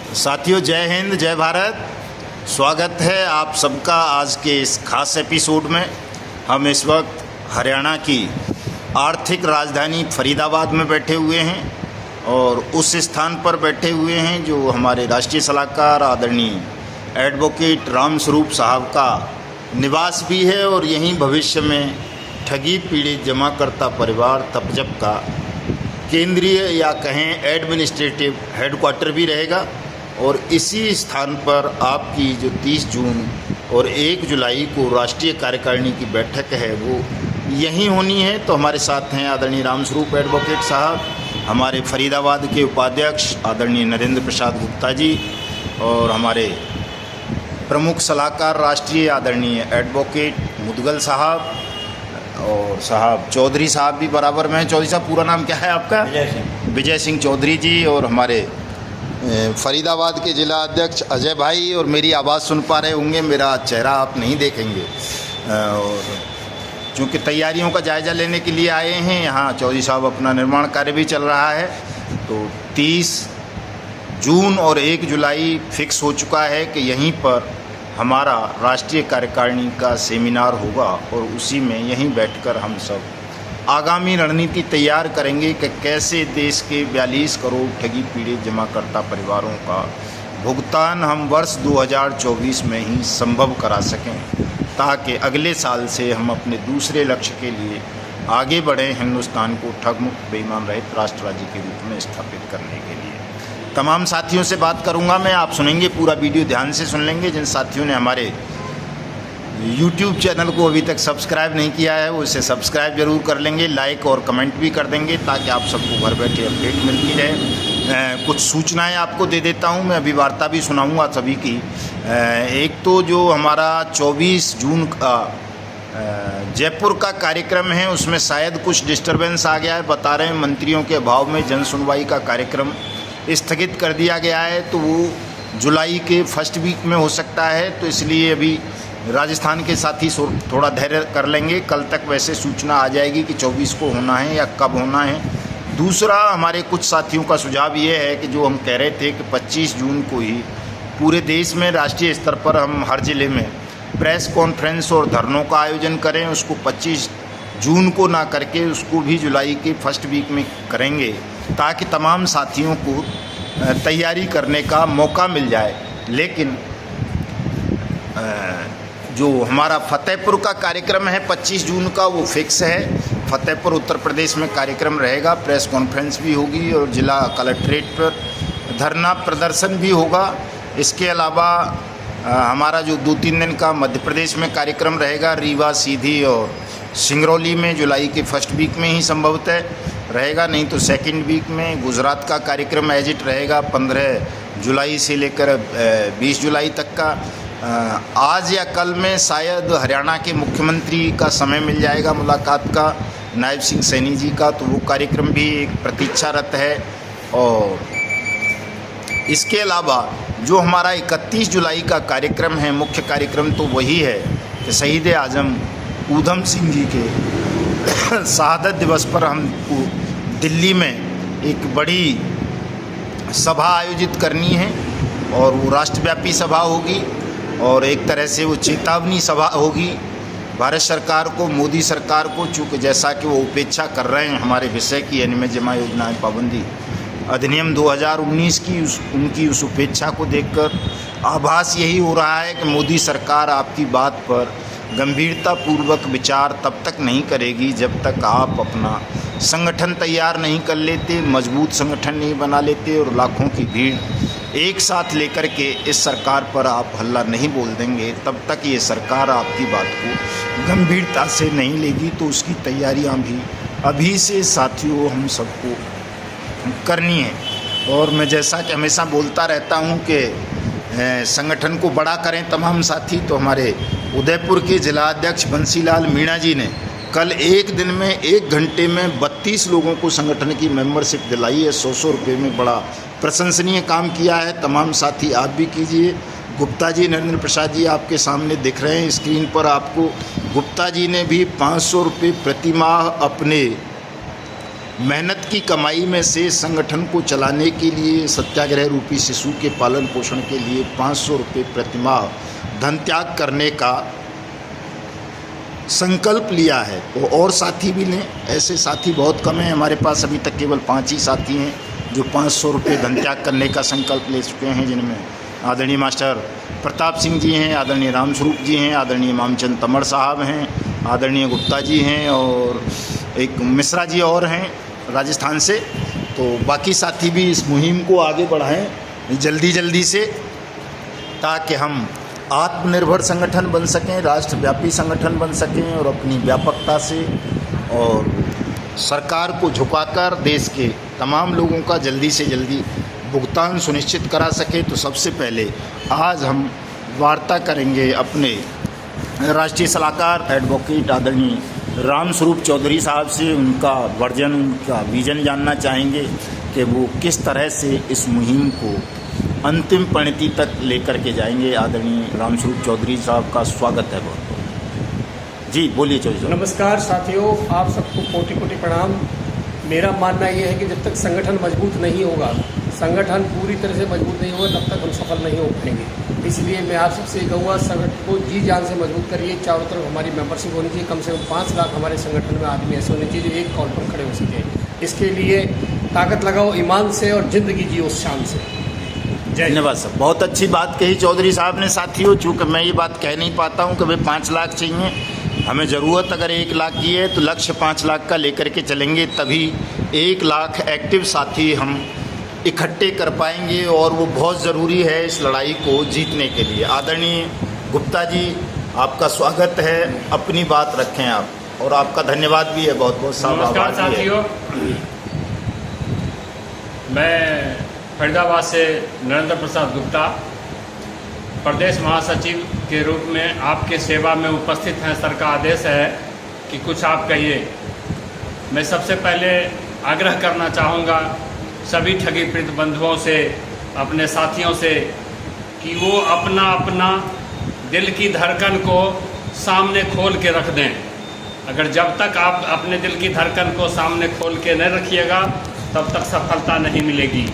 साथियों, जय हिंद, जय भारत। स्वागत है आप सबका आज के इस खास एपिसोड में। हम इस वक्त हरियाणा की आर्थिक राजधानी फरीदाबाद में बैठे हुए हैं और उस स्थान पर बैठे हुए हैं जो हमारे राष्ट्रीय सलाहकार आदरणीय एडवोकेट राम स्वरूप साहब का निवास भी है और यहीं भविष्य में ठगी पीड़ित जमाकर्ता परिवार तपजप का केंद्रीय या कहें एडमिनिस्ट्रेटिव हेडक्वार्टर भी रहेगा। और इसी स्थान पर आपकी जो 30 जून और 1 जुलाई को राष्ट्रीय कार्यकारिणी की बैठक है वो यहीं होनी है। तो हमारे साथ हैं आदरणीय राम स्वरूप एडवोकेट साहब, हमारे फरीदाबाद के उपाध्यक्ष आदरणीय नरेंद्र प्रसाद गुप्ता जी और हमारे प्रमुख सलाहकार राष्ट्रीय आदरणीय एडवोकेट मुदगल साहब और साहब चौधरी साहब भी बराबर में हैं। चौधरी साहब, पूरा नाम क्या है आपका? विजय सिंह चौधरी जी। और हमारे फरीदाबाद के जिला अध्यक्ष अजय भाई। और मेरी आवाज़ सुन पा रहे होंगे, मेरा चेहरा आप नहीं देखेंगे और चूँकि तैयारियों का जायज़ा लेने के लिए आए हैं यहाँ। चौधरी साहब अपना निर्माण कार्य भी चल रहा है। तो 30 जून और 1 जुलाई फिक्स हो चुका है कि यहीं पर हमारा राष्ट्रीय कार्यकारिणी का सेमिनार होगा और उसी में यहीं बैठकर हम सब आगामी रणनीति तैयार करेंगे कि कैसे देश के 42 करोड़ ठगी पीड़ित जमाकर्ता परिवारों का भुगतान हम वर्ष 2024 में ही संभव करा सकें, ताकि अगले साल से हम अपने दूसरे लक्ष्य के लिए आगे बढ़ें, हिंदुस्तान को ठग मुक्त बेईमान रहित राष्ट्र राज्य के रूप में स्थापित करने के लिए। तमाम साथियों से बात करूंगा मैं, आप सुनेंगे, पूरा वीडियो ध्यान से सुन लेंगे। जिन साथियों ने हमारे YouTube चैनल को अभी तक सब्सक्राइब नहीं किया है वो इसे सब्सक्राइब जरूर कर लेंगे, लाइक और कमेंट भी कर देंगे ताकि आप सबको घर बैठे अपडेट मिलती रहे। कुछ सूचनाएं आपको दे देता हूं, मैं अभी वार्ता भी सुनाऊंगा सभी की। एक तो जो हमारा 24 जून का जयपुर का कार्यक्रम है उसमें शायद कुछ डिस्टर्बेंस आ गया है, बता रहे हैं मंत्रियों के अभाव में जन सुनवाई का कार्यक्रम स्थगित कर दिया गया है। तो वो जुलाई के फर्स्ट वीक में हो सकता है, तो इसलिए अभी राजस्थान के साथी थोड़ा धैर्य कर लेंगे। कल तक वैसे सूचना आ जाएगी कि 24 को होना है या कब होना है। दूसरा, हमारे कुछ साथियों का सुझाव ये है कि जो हम कह रहे थे कि 25 जून को ही पूरे देश में राष्ट्रीय स्तर पर हम हर ज़िले में प्रेस कॉन्फ्रेंस और धरनों का आयोजन करें, उसको 25 जून को ना करके उसको भी जुलाई के फर्स्ट वीक में करेंगे, ताकि तमाम साथियों को तैयारी करने का मौका मिल जाए। लेकिन जो हमारा फतेहपुर का कार्यक्रम है 25 जून का वो फिक्स है। फतेहपुर उत्तर प्रदेश में कार्यक्रम रहेगा, प्रेस कॉन्फ्रेंस भी होगी और जिला कलेक्ट्रेट पर धरना प्रदर्शन भी होगा। इसके अलावा हमारा जो 2-3 दिन का मध्य प्रदेश में कार्यक्रम रहेगा, रीवा, सीधी और सिंगरौली में जुलाई के फर्स्ट वीक में ही संभवतः रहेगा, नहीं तो सेकंड वीक में। गुजरात का कार्यक्रम एज इट रहेगा 15 जुलाई से लेकर 20 जुलाई तक का। आज या कल में शायद हरियाणा के मुख्यमंत्री का समय मिल जाएगा मुलाकात का, नायब सिंह सैनी जी का, तो वो कार्यक्रम भी एक प्रतीक्षारत है। और इसके अलावा जो हमारा 31 जुलाई का कार्यक्रम है, मुख्य कार्यक्रम तो वही है कि शहीद आजम ऊधम सिंह जी के शहादत दिवस पर हमको दिल्ली में एक बड़ी सभा आयोजित करनी है और वो राष्ट्रव्यापी सभा होगी और एक तरह से वो चेतावनी सभा होगी भारत सरकार को, मोदी सरकार को, चूँकि जैसा कि वो उपेक्षा कर रहे हैं हमारे विषय की, यानी में जमा योजनाएं पाबंदी अधिनियम 2019 की, उनकी उस उपेक्षा को देखकर आभास यही हो रहा है कि मोदी सरकार आपकी बात पर गंभीरतापूर्वक विचार तब तक नहीं करेगी जब तक आप अपना संगठन तैयार नहीं कर लेते, मजबूत संगठन नहीं बना लेते और लाखों की भीड़ एक साथ लेकर के इस सरकार पर आप हल्ला नहीं बोल देंगे, तब तक ये सरकार आपकी बात को गंभीरता से नहीं लेगी। तो उसकी तैयारियां भी अभी से साथियों हम सबको करनी है। और मैं जैसा कि हमेशा बोलता रहता हूं कि संगठन को बड़ा करें तमाम साथी, तो हमारे उदयपुर के जिला अध्यक्ष बंसीलाल मीणा जी ने कल एक दिन में 1 घंटे में 32 लोगों को संगठन की मेंबरशिप दिलाई है 100-100 रुपये में। बड़ा प्रशंसनीय काम किया है। तमाम साथी आप भी कीजिए। गुप्ता जी, नरेंद्र प्रसाद जी आपके सामने दिख रहे हैं स्क्रीन पर आपको। गुप्ता जी ने भी 500 रुपये प्रति माह अपने मेहनत की कमाई में से संगठन को चलाने के लिए सत्याग्रह रूपी शिशु के पालन पोषण के लिए 500 रुपये प्रतिमाह धन त्याग करने का संकल्प लिया है। तो और साथी भी लें, ऐसे साथी बहुत कम हैं, हमारे पास अभी तक केवल 5 ही साथी हैं जो 500 रुपये धन त्याग करने का संकल्प ले चुके हैं, जिनमें आदरणीय मास्टर प्रताप सिंह जी हैं, आदरणीय रामस्वरूप जी हैं, आदरणीय मामचंद तमड़ साहब हैं, आदरणीय गुप्ता जी हैं और एक मिश्रा जी और हैं राजस्थान से। तो बाकी साथी भी इस मुहिम को आगे बढ़ाएं जल्दी से, ताकि हम आत्मनिर्भर संगठन बन सकें, राष्ट्रव्यापी संगठन बन सकें और अपनी व्यापकता से और सरकार को झुकाकर देश के तमाम लोगों का जल्दी से जल्दी भुगतान सुनिश्चित करा सके। तो सबसे पहले आज हम वार्ता करेंगे अपने राष्ट्रीय सलाहकार एडवोकेट आदरणीय रामस्वरूप चौधरी साहब से। उनका वर्जन, उनका विजन जानना चाहेंगे कि वो किस तरह से इस मुहिम को अंतिम परिणति तक लेकर के जाएंगे। आदरणीय रामस्वरूप चौधरी साहब का स्वागत है बहुत बहुत। जी बोलिए चौधरी साहब। नमस्कार साथियों, आप सबको कोटि कोटि प्रणाम। मेरा मानना ये है कि जब तक संगठन मजबूत नहीं होगा, संगठन पूरी तरह से मजबूत नहीं होगा, तब तक हम सफल नहीं हो पाएंगे। इसलिए मैं आप सबसे कहूँगा, संगठन को जी जान से मजबूत करिए। चारों तरफ हमारी मेंबरशिप होनी चाहिए, कम से कम 5 लाख हमारे संगठन में आदमी ऐसे होने चाहिए जो एक कॉल पर खड़े हो सके। इसके लिए ताकत लगाओ ईमान से और ज़िंदगी जियो शान से। धन्यवाद सर, बहुत अच्छी बात कही चौधरी साहब ने। साथियों, चूँकि मैं ये बात कह नहीं पाता हूँ कि भाई 5 लाख चाहिए, हमें ज़रूरत अगर 1 लाख की है तो लक्ष्य 5 लाख का लेकर के चलेंगे, तभी 1 लाख एक्टिव साथी हम इकट्ठे कर पाएंगे और वो बहुत ज़रूरी है इस लड़ाई को जीतने के लिए। आदरणीय गुप्ता जी, आपका स्वागत है, अपनी बात रखें आप, और आपका धन्यवाद भी है बहुत बहुत साहब। नमस्कार साथियों, मैं फरीदाबाद से नरेंद्र प्रसाद गुप्ता प्रदेश महासचिव के रूप में आपके सेवा में उपस्थित हैं। सर का आदेश है कि कुछ आप कहिए। मैं सबसे पहले आग्रह करना चाहूँगा सभी ठगी पीड़ित बंधुओं से, अपने साथियों से, कि वो अपना अपना दिल की धड़कन को सामने खोल के रख दें। अगर जब तक आप अपने दिल की धड़कन को सामने खोल के न रखिएगा, तब तक सफलता नहीं मिलेगी।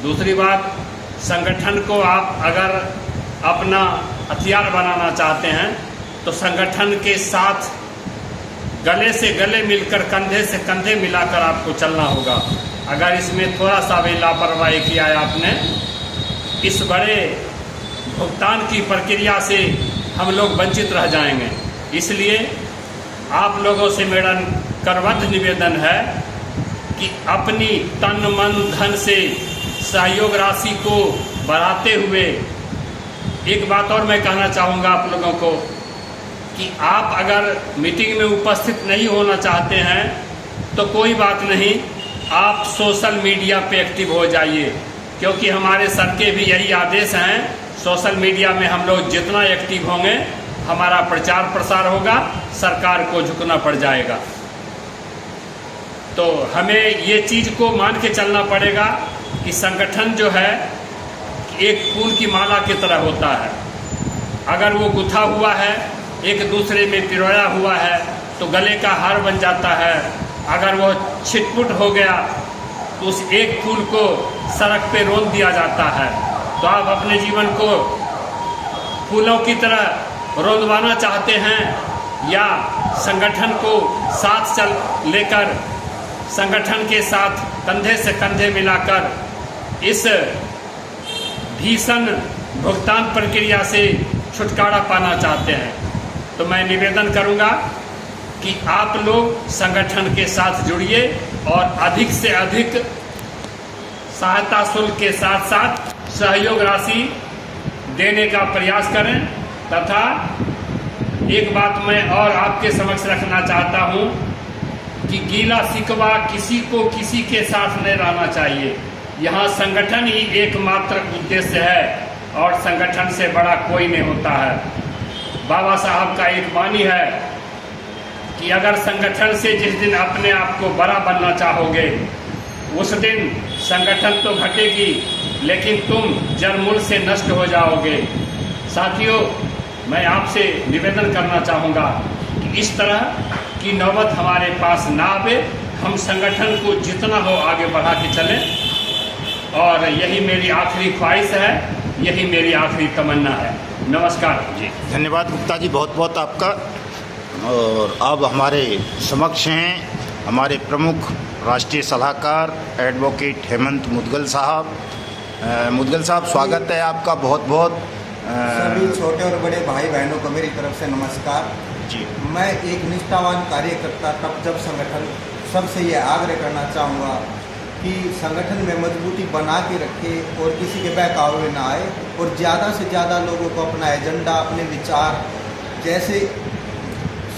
दूसरी बात, संगठन को आप अगर अपना हथियार बनाना चाहते हैं तो संगठन के साथ गले से गले मिलकर, कंधे से कंधे मिलाकर आपको चलना होगा। अगर इसमें थोड़ा सा भी लापरवाही किया है आपने, इस बड़े भुगतान की प्रक्रिया से हम लोग वंचित रह जाएंगे। इसलिए आप लोगों से मेरा करबद्ध निवेदन है कि अपनी तन मन धन से सहयोग राशि को बढ़ाते हुए, एक बात और मैं कहना चाहूँगा आप लोगों को कि आप अगर मीटिंग में उपस्थित नहीं होना चाहते हैं तो कोई बात नहीं, आप सोशल मीडिया पे एक्टिव हो जाइए, क्योंकि हमारे सर के भी यही आदेश हैं। सोशल मीडिया में हम लोग जितना एक्टिव होंगे, हमारा प्रचार प्रसार होगा, सरकार को झुकना पड़ जाएगा। तो हमें ये चीज़ को मान के चलना पड़ेगा कि संगठन जो है एक फूल की माला की तरह होता है। अगर वो गुथा हुआ है, एक दूसरे में पिरोया हुआ है, तो गले का हार बन जाता है। अगर वो छिटपुट हो गया तो उस एक फूल को सड़क पे रोक दिया जाता है। तो आप अपने जीवन को फूलों की तरह रोंदवाना चाहते हैं या संगठन को साथ चल लेकर, संगठन के साथ कंधे से कंधे मिलाकर इस भीषण भुगतान प्रक्रिया से छुटकारा पाना चाहते हैं, तो मैं निवेदन करूंगा कि आप लोग संगठन के साथ जुड़िए और अधिक से अधिक सहायता शुल्क के साथ साथ सहयोग राशि देने का प्रयास करें। तथा एक बात मैं और आपके समक्ष रखना चाहता हूं कि गीला शिकवा किसी को किसी के साथ नहीं रहना चाहिए। यहाँ संगठन ही एकमात्र उद्देश्य है और संगठन से बड़ा कोई नहीं होता है। बाबा साहब का एक वाणी है कि अगर संगठन से जिस दिन अपने आप को बड़ा बनना चाहोगे, उस दिन संगठन तो घटेगी लेकिन तुम जड़मूल से नष्ट हो जाओगे। साथियों, मैं आपसे निवेदन करना चाहूँगा कि इस तरह की नौबत हमारे पास ना आवे, हम संगठन को जितना हो आगे बढ़ा के चलें, और यही मेरी आखिरी ख्वाहिश है, यही मेरी आखिरी तमन्ना है। नमस्कार जी। धन्यवाद गुप्ता जी, बहुत बहुत आपका। और अब हमारे समक्ष हैं हमारे प्रमुख राष्ट्रीय सलाहकार एडवोकेट हेमंत मुदगल साहब। मुदगल साहब, स्वागत है आपका बहुत बहुत। सभी छोटे और बड़े भाई बहनों को मेरी तरफ से नमस्कार जी। मैं एक निष्ठावान कार्यकर्ता तब जब संगठन सबसे ये आग्रह करना चाहूँगा कि संगठन में मजबूती बना के रखे और किसी के बहकावे में ना आए, और ज़्यादा से ज़्यादा लोगों को अपना एजेंडा, अपने विचार, जैसे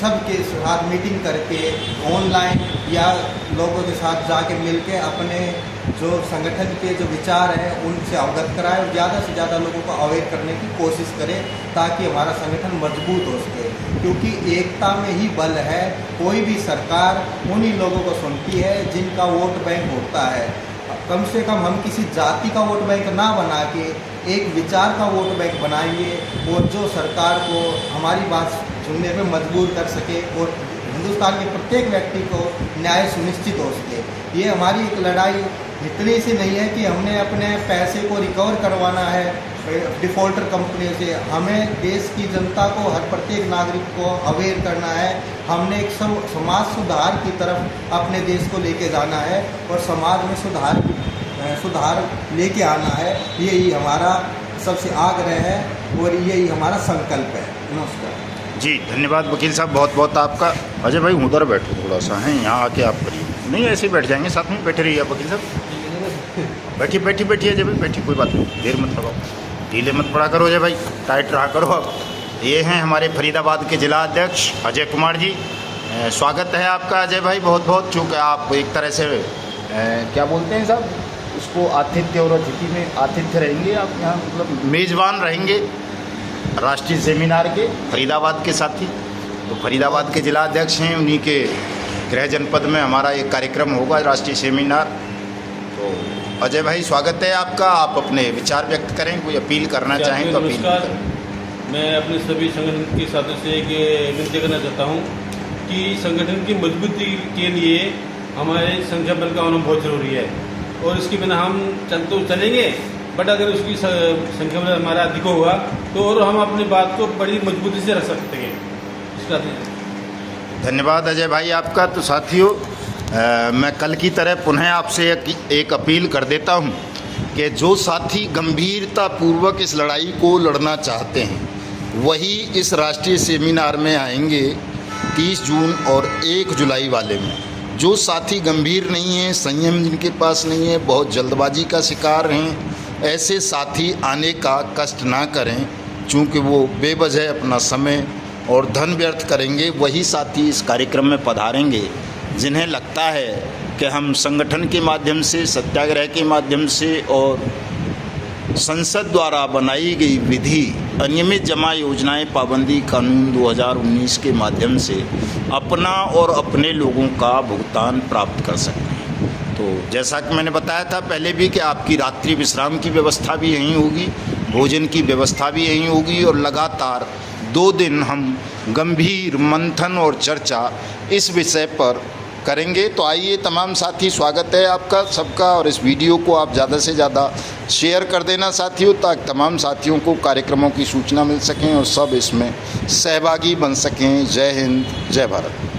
सबके साथ मीटिंग करके ऑनलाइन या लोगों के साथ जाके मिल के अपने जो संगठन के जो विचार हैं उनसे अवगत कराएं, और ज़्यादा से ज़्यादा लोगों को अवेयर करने की कोशिश करें ताकि हमारा संगठन मजबूत हो सके, क्योंकि एकता में ही बल है। कोई भी सरकार उन्हीं लोगों को सुनती है जिनका वोट बैंक होता है। कम से कम हम किसी जाति का वोट बैंक ना बना के एक विचार का वोट बैंक बनाएंगे, और जो सरकार को हमारी बात सुनने में मजबूर कर सके और हिंदुस्तान के प्रत्येक व्यक्ति को न्याय सुनिश्चित हो सके। ये हमारी एक लड़ाई इतनी सी नहीं है कि हमने अपने पैसे को रिकवर करवाना है डिफ़ॉल्टर कंपनियों से। हमें देश की जनता को, हर प्रत्येक नागरिक को अवेयर करना है। हमने एक समाज सुधार की तरफ अपने देश को लेके जाना है, और समाज में सुधार लेके आना है। यही हमारा सबसे आग्रह है और यही हमारा संकल्प है। नमस्कार जी। धन्यवाद वकील साहब, बहुत बहुत आपका। अजय भाई उधर बैठो थोड़ा सा, हैं यहाँ आके आप करिए। नहीं, ऐसे ही बैठ जाएंगे, साथ में बैठे रहिए आप वकील साहब। बैठिए अजय भाई, बैठिए, कोई बात नहीं, देर मत लगाओ, ढीले मत पड़ा करो अजय भाई, टाइट रहा करो। अब ये हैं हमारे फरीदाबाद के जिला अध्यक्ष अजय कुमार जी। स्वागत है आपका अजय भाई, बहुत बहुत। चूँकि आप एक तरह से क्या बोलते हैं साहब उसको, आतिथ्य और अतिथि में आतिथ्य रहेंगे आप यहाँ, मतलब मेज़बान रहेंगे राष्ट्रीय सेमिनार के फरीदाबाद के साथी। तो फरीदाबाद के जिला अध्यक्ष हैं, उन्हीं के गृह जनपद में हमारा एक कार्यक्रम होगा राष्ट्रीय सेमिनार। तो अजय भाई स्वागत है आपका, आप अपने विचार व्यक्त करें, कोई अपील करना चाहें तो अपील करें। मैं अपने सभी संगठन के साथियों से एक विनती करना चाहता हूं कि संगठन की मजबूती के लिए हमारे संख्या बल का होना बहुत ज़रूरी है, और इसके बिना हम तो चलेंगे, बट अगर उसकी संख्या बल हमारा अधिक होगा तो और हम अपनी बात को बड़ी मजबूती से रख सकते हैं। इसका धन्यवाद अजय भाई आपका। तो साथियों, मैं कल की तरह पुनः आपसे एक अपील कर देता हूं कि जो साथी गंभीरतापूर्वक इस लड़ाई को लड़ना चाहते हैं वही इस राष्ट्रीय सेमिनार में आएंगे 30 जून और 1 जुलाई वाले में। जो साथी गंभीर नहीं हैं, संयम जिनके पास नहीं है, बहुत जल्दबाजी का शिकार हैं, ऐसे साथी आने का कष्ट ना करें, चूँकि वो बेवजह अपना समय और धन व्यर्थ करेंगे। वही साथी इस कार्यक्रम में पधारेंगे जिन्हें लगता है कि हम संगठन के माध्यम से, सत्याग्रह के माध्यम से और संसद द्वारा बनाई गई विधि, अनियमित जमा योजनाएं, पाबंदी कानून 2019 के माध्यम से अपना और अपने लोगों का भुगतान प्राप्त कर सकते हैं। तो जैसा कि मैंने बताया था पहले भी कि आपकी रात्रि विश्राम की व्यवस्था भी यहीं होगी, भोजन की व्यवस्था भी यहीं होगी, और लगातार 2 दिन हम गंभीर मंथन और चर्चा इस विषय पर करेंगे। तो आइए तमाम साथी, स्वागत है आपका सबका, और इस वीडियो को आप ज़्यादा से ज़्यादा शेयर कर देना साथियों, ताकि तमाम साथियों को कार्यक्रमों की सूचना मिल सकें और सब इसमें सहभागी बन सकें। जय हिंद, जय भारत।